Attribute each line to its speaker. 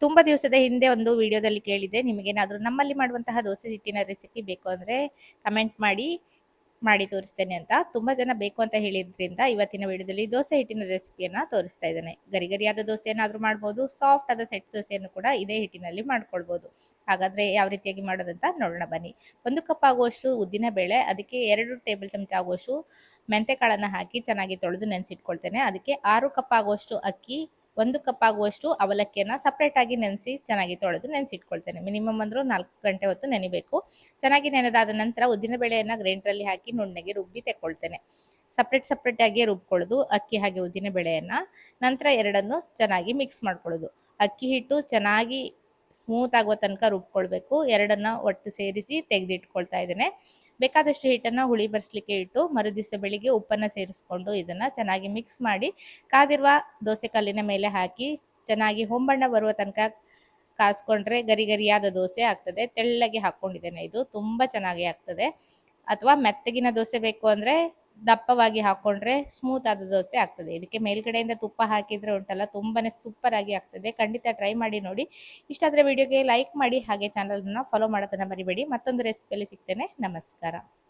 Speaker 1: ತುಂಬಾ ದಿವಸದ ಹಿಂದೆ ಒಂದು ವಿಡಿಯೋದಲ್ಲಿ ಕೇಳಿದೆ, ನಿಮಗೇನಾದರೂ ನಮ್ಮಲ್ಲಿ ಮಾಡುವಂತಹ ದೋಸೆ ಹಿಟ್ಟಿನ ರೆಸಿಪಿ ಬೇಕು ಅಂದರೆ ಕಮೆಂಟ್ ಮಾಡಿ ತೋರಿಸ್ತೇನೆ ಅಂತ. ತುಂಬಾ ಜನ ಬೇಕು ಅಂತ ಹೇಳಿದ್ರಿಂದ ಇವತ್ತಿನ ವಿಡಿಯೋದಲ್ಲಿ ದೋಸೆ ಹಿಟ್ಟಿನ ರೆಸಿಪಿಯನ್ನ ತೋರಿಸ್ತಾ ಇದ್ದೇನೆ. ಗರಿಗರಿಯಾದ ದೋಸೆಯನ್ನಾದರೂ ಮಾಡ್ಬೋದು, ಸಾಫ್ಟ್ ಆದ ಸೆಟ್ ದೋಸೆಯನ್ನು ಕೂಡ ಇದೇ ಹಿಟ್ಟಿನಲ್ಲಿ ಮಾಡ್ಕೊಳ್ಬೋದು. ಹಾಗಾದ್ರೆ ಯಾವ ರೀತಿಯಾಗಿ ಮಾಡೋದಂತ ನೋಡೋಣ ಬನ್ನಿ. 1 ಕಪ್ ಆಗುವಷ್ಟು ಉದ್ದಿನ ಬೇಳೆ, ಅದಕ್ಕೆ 2 ಟೇಬಲ್ ಚಮಚ ಆಗುವಷ್ಟು ಮೆಂತೆಕಾಳನ್ನು ಹಾಕಿ ಚೆನ್ನಾಗಿ ತೊಳೆದು ನೆನೆಸಿಟ್ಕೊಳ್ತೇನೆ. ಅದಕ್ಕೆ 6 ಕಪ್ ಆಗುವಷ್ಟು ಅಕ್ಕಿ, 1 ಕಪ್ ಆಗುವಷ್ಟು ಅವಲಕ್ಕಿಯನ್ನು ಸಪ್ರೇಟ್ ಆಗಿ ನೆನೆಸಿ ಚೆನ್ನಾಗಿ ತೊಳೆದು ನೆನೆಸಿಟ್ಕೊಳ್ತೇನೆ. ಮಿನಿಮಮ್ ಅಂದರೂ 4 ಗಂಟೆ ಹೊತ್ತು ನೆನೆಬೇಕು. ಚೆನ್ನಾಗಿ ನೆನೆದಾದ ನಂತರ ಉದ್ದಿನ ಬೇಳೆಯನ್ನು ಗ್ರೈಂಡ್ರಲ್ಲಿ ಹಾಕಿ ನುಣ್ಣಗೆ ರುಬ್ಬಿ ತೆಕ್ಕೊಳ್ತೇನೆ. ಸಪ್ರೇಟ್ ಆಗಿ ರುಬ್ಕೊಳ್ಳೋದು ಅಕ್ಕಿ ಹಾಗೆ ಉದ್ದಿನ ಬೇಳೆಯನ್ನು. ನಂತರ ಎರಡನ್ನು ಚೆನ್ನಾಗಿ ಮಿಕ್ಸ್ ಮಾಡ್ಕೊಳ್ಳೋದು. ಅಕ್ಕಿ ಹಿಟ್ಟು ಚೆನ್ನಾಗಿ ಸ್ಮೂತ್ ಆಗುವ ತನಕ ರುಬ್ಕೊಳ್ಬೇಕು. ಎರಡನ್ನ ಒಟ್ಟು ಸೇರಿಸಿ ತೆಗೆದಿಟ್ಕೊಳ್ತಾ ಇದ್ದೇನೆ. ಬೇಕಾದಷ್ಟು ಹಿಟ್ಟನ್ನು ಹುಳಿ ಬರಿಸಲಿಕ್ಕೆ ಇಟ್ಟು ಮರುದಿವಸ ಬೆಳಿಗ್ಗೆ ಉಪ್ಪನ್ನು ಸೇರಿಸ್ಕೊಂಡು ಇದನ್ನು ಚೆನ್ನಾಗಿ ಮಿಕ್ಸ್ ಮಾಡಿ ಕಾದಿರುವ ದೋಸೆ ಕಲ್ಲಿನ ಮೇಲೆ ಹಾಕಿ ಚೆನ್ನಾಗಿ ಹೊಂಬಣ್ಣ ಬರುವ ತನಕ ಕಾಸ್ಕೊಂಡ್ರೆ ಗರಿಗರಿಯಾದ ದೋಸೆ ಆಗ್ತದೆ. ತೆಳ್ಳಗೆ ಹಾಕ್ಕೊಂಡಿದ್ದೇನೆ, ಇದು ತುಂಬ ಚೆನ್ನಾಗಿ ಆಗ್ತದೆ. ಅಥವಾ ಮೆತ್ತಗಿನ ದೋಸೆ ಬೇಕು ಅಂದರೆ ದಪ್ಪವಾಗಿ ಹಾಕ್ಕೊಂಡ್ರೆ ಸ್ಮೂತ್ ಆದ ದೋಸೆ ಆಗ್ತದೆ. ಇದಕ್ಕೆ ಮೇಲ್ಗಡೆಯಿಂದ ತುಪ್ಪ ಹಾಕಿದರೆ ಉಂಟಲ್ಲ, ತುಂಬನೇ ಸೂಪರ್ ಆಗಿ ಆಗ್ತದೆ. ಖಂಡಿತ ಟ್ರೈ ಮಾಡಿ ನೋಡಿ. ಇಷ್ಟ ಆದರೆ ವಿಡಿಯೋಗೆ ಲೈಕ್ ಮಾಡಿ, ಹಾಗೆ ಚಾನಲನ್ನು ಫಾಲೋ ಮಾಡೋದನ್ನು ಮರಿಬೇಡಿ. ಮತ್ತೊಂದು ರೆಸಿಪಿಯಲ್ಲಿ ಸಿಗ್ತೇನೆ. ನಮಸ್ಕಾರ.